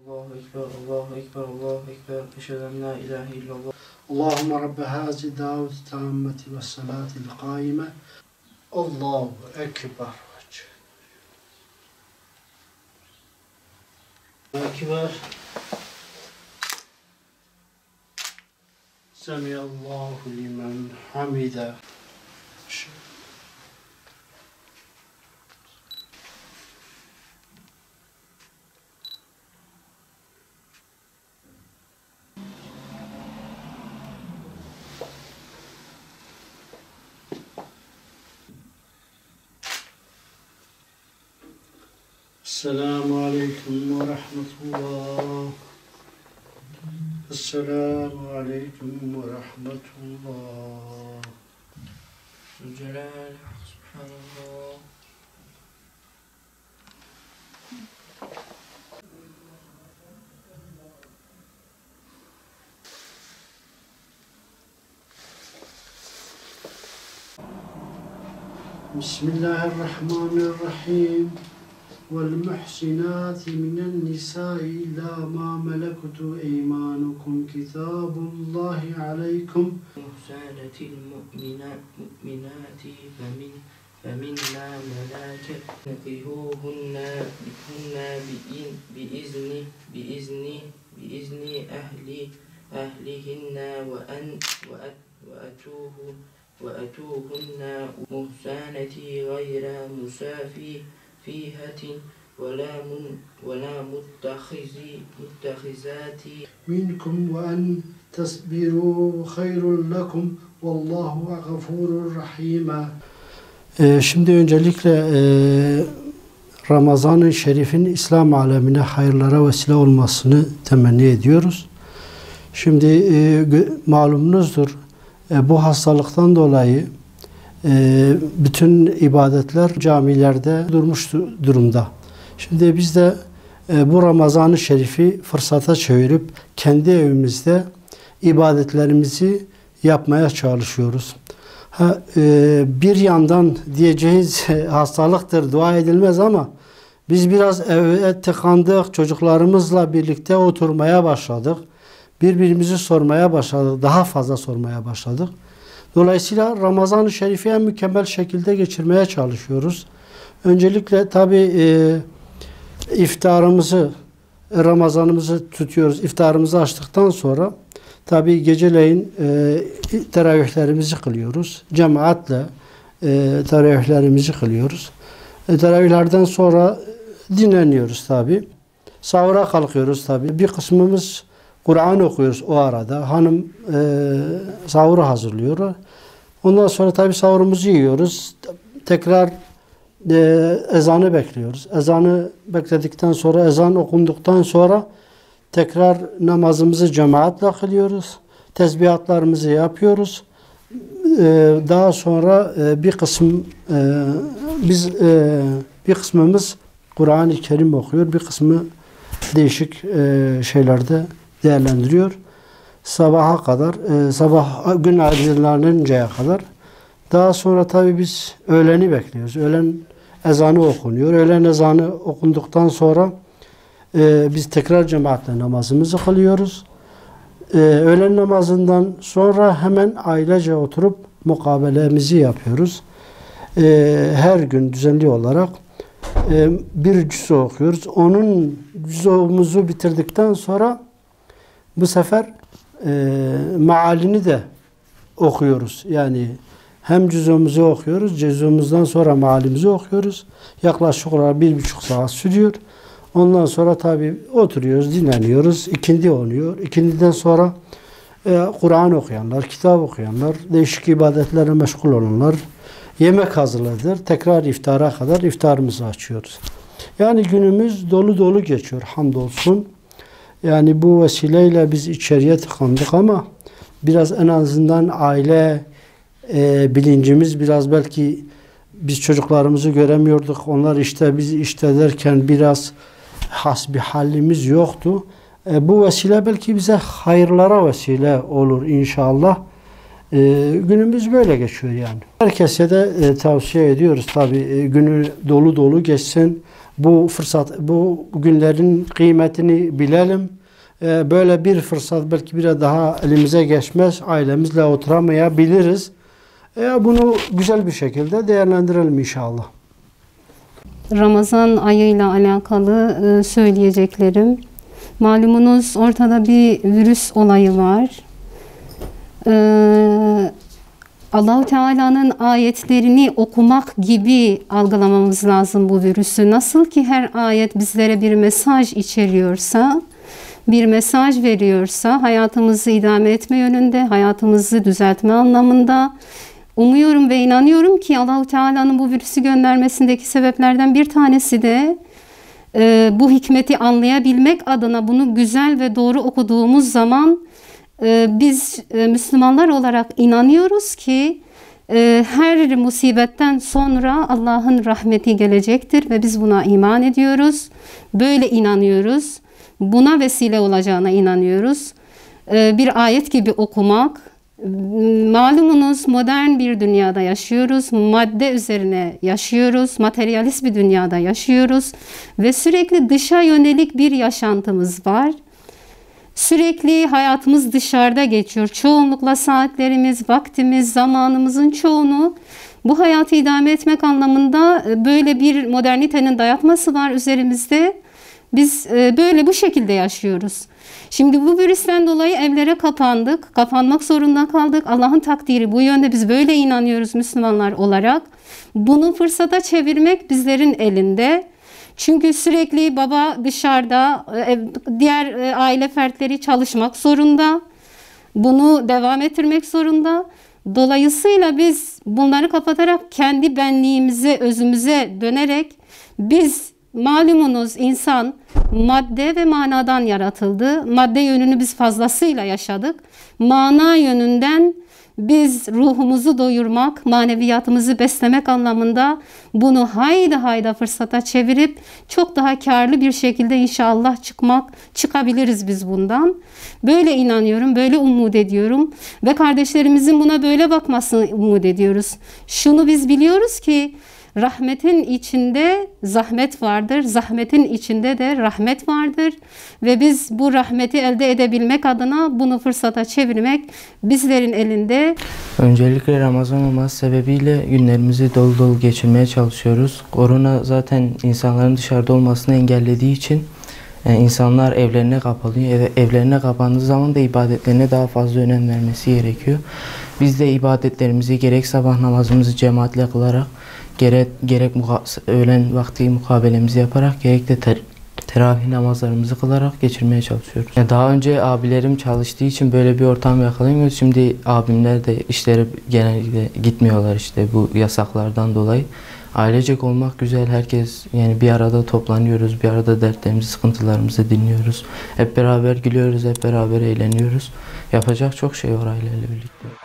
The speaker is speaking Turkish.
Allahu Ekber, Allahu Ekber, Allahu Ekber. Eşhedü en la ilahe illallah. Allahümme Rabbe hazi daveti tammeti ve salatil kaime. Allahu Ekber. Ekber. Semiyallahu limen hamide. Esselamu Aleyküm ve Rahmetullah. Esselamu Aleyküm ve Rahmetullah. Zülcelal, Subhanallah. Bismillahirrahmanirrahim. وَالْمُحْسِنَاتِ مِنَ النِّسَاءِ إِلَّا مَا مَلَكْتُ أَيْمَانُكُمْ كِتَابُ اللَّهِ عَلَيْكُمْ مُحْسَنَةِ الْمُؤْمِنَاتِ فَمِنَّا مَلَاكَتُهُنَّ بِإِذْنِ أهلهن وأتوهن محسنات غير مسافيهة ولا متخذات منكم وأن تصبروا خير لكم والله غفور رحيم. Şimdi öncelikle Ramazan-ı Şerif'in İslam alemine hayırlara vesile olmasını temenni ediyoruz. Şimdi malumunuzdur, bu hastalıktan dolayı bütün ibadetler camilerde durmuş durumda. Şimdi biz de bu Ramazan-ı Şerif'i fırsata çevirip kendi evimizde ibadetlerimizi yapmaya çalışıyoruz. Bir yandan diyeceğiz hastalıktır, dua edilmez ama biz biraz eve tıkandık, çocuklarımızla birlikte oturmaya başladık. Birbirimizi sormaya başladık, daha fazla sormaya başladık. Dolayısıyla Ramazan-ı Şerif'i en mükemmel şekilde geçirmeye çalışıyoruz. Öncelikle tabi iftarımızı, Ramazanımızı tutuyoruz. İftarımızı açtıktan sonra tabi geceleyin teravihlerimizi kılıyoruz. Cemaatle teravihlerimizi kılıyoruz. Teravihlerden sonra dinleniyoruz tabi. Sahura kalkıyoruz tabi. Bir kısmımız Kur'an okuyoruz o arada. Hanım sahuru hazırlıyor. Ondan sonra tabi sahurumuzu yiyoruz. Tekrar ezanı bekliyoruz. Ezanı bekledikten sonra, ezan okunduktan sonra tekrar namazımızı cemaatle kılıyoruz. Tesbihatlarımızı yapıyoruz. Daha sonra bir kısmımız Kur'an-ı Kerim okuyor. Bir kısmı değişik şeylerde değerlendiriyor. Sabaha kadar, sabah gün aydınlanıncaya kadar. Daha sonra tabii biz öğleni bekliyoruz. Öğlen ezanı okunuyor. Öğlen ezanı okunduktan sonra biz tekrar cemaatle namazımızı kılıyoruz. Öğlen namazından sonra hemen ailece oturup mukabelemizi yapıyoruz. Her gün düzenli olarak bir cüz okuyoruz. Onun cüzumuzu bitirdikten sonra bu sefer mealini de okuyoruz. Yani hem cüzumuzu okuyoruz, cüzumuzdan sonra mealimizi okuyoruz. Yaklaşık olarak 1,5 saat sürüyor. Ondan sonra tabi oturuyoruz, dinleniyoruz. İkindi oluyor. İkindiden sonra Kur'an okuyanlar, kitap okuyanlar, değişik ibadetlerle meşgul olanlar yemek hazırladır. Tekrar iftara kadar iftarımızı açıyoruz. Yani günümüz dolu dolu geçiyor hamdolsun. Yani bu vesileyle biz içeriye tıkandık ama biraz en azından aile bilincimiz biraz belki biz çocuklarımızı göremiyorduk. Onlar işte biz işte derken biraz hasbihalimiz yoktu. Bu vesile belki bize hayırlara vesile olur inşallah. Günümüz böyle geçiyor yani. Herkese de tavsiye ediyoruz tabii günü dolu dolu geçsin. bu fırsat, bu günlerin kıymetini bilelim. Böyle bir fırsat belki bir daha elimize geçmez, ailemizle oturamayabiliriz. Bunu güzel bir şekilde değerlendirelim inşallah. Ramazan ayıyla alakalı söyleyeceklerim. Malumunuz ortada bir virüs olayı var. Allah-u Teala'nın ayetlerini okumak gibi algılamamız lazım bu virüsü. Nasıl ki her ayet bizlere bir mesaj içeriyorsa, bir mesaj veriyorsa, hayatımızı idame etme yönünde, hayatımızı düzeltme anlamında, umuyorum ve inanıyorum ki Allah-u Teala'nın bu virüsü göndermesindeki sebeplerden bir tanesi de bu hikmeti anlayabilmek adına bunu güzel ve doğru okuduğumuz zaman biz Müslümanlar olarak inanıyoruz ki her musibetten sonra Allah'ın rahmeti gelecektir ve biz buna iman ediyoruz. Böyle inanıyoruz. Buna vesile olacağına inanıyoruz. Bir ayet gibi okumak. Malumunuz modern bir dünyada yaşıyoruz. Madde üzerine yaşıyoruz. Materyalist bir dünyada yaşıyoruz. Ve sürekli dışa yönelik bir yaşantımız var. Sürekli hayatımız dışarıda geçiyor. Çoğunlukla saatlerimiz, vaktimiz, zamanımızın çoğunu bu hayatı idame etmek anlamında böyle bir modernitenin dayatması var üzerimizde. Biz böyle bu şekilde yaşıyoruz. Şimdi bu virüsten dolayı evlere kapandık. Kapanmak zorunda kaldık. Allah'ın takdiri bu yönde, biz böyle inanıyoruz Müslümanlar olarak. Bunu fırsata çevirmek bizlerin elinde. Çünkü sürekli baba dışarıda, diğer aile fertleri çalışmak zorunda. Bunu devam ettirmek zorunda. Dolayısıyla biz bunları kapatarak kendi benliğimize, özümüze dönerek biz malumunuz insan madde ve manadan yaratıldı. Madde yönünü biz fazlasıyla yaşadık. Mana yönünden biz ruhumuzu doyurmak, maneviyatımızı beslemek anlamında bunu hayda fırsata çevirip çok daha karlı bir şekilde inşallah çıkabiliriz biz bundan. Böyle inanıyorum, böyle umut ediyorum ve kardeşlerimizin buna böyle bakmasını umut ediyoruz. Şunu biz biliyoruz ki rahmetin içinde zahmet vardır, zahmetin içinde de rahmet vardır ve biz bu rahmeti elde edebilmek adına bunu fırsata çevirmek bizlerin elinde. Öncelikle Ramazan olması sebebiyle günlerimizi dolu dolu geçirmeye çalışıyoruz. Korona zaten insanların dışarıda olmasını engellediği için insanlar evlerine kapanıyor. Evlerine kapandığı zaman da ibadetlerine daha fazla önem vermesi gerekiyor. Biz de ibadetlerimizi gerek sabah namazımızı cemaatle kılarak, gerek öğlen vakti mukabelemizi yaparak, gerek de teravih namazlarımızı kılarak geçirmeye çalışıyoruz. Daha önce abilerim çalıştığı için böyle bir ortam yakalayamıyoruz. Şimdi abimler de işleri genellikle gitmiyorlar işte bu yasaklardan dolayı. Ailecek olmak güzel. Herkes yani bir arada toplanıyoruz. Bir arada dertlerimizi, sıkıntılarımızı dinliyoruz. Hep beraber gülüyoruz, hep beraber eğleniyoruz. Yapacak çok şey var aileyle birlikte.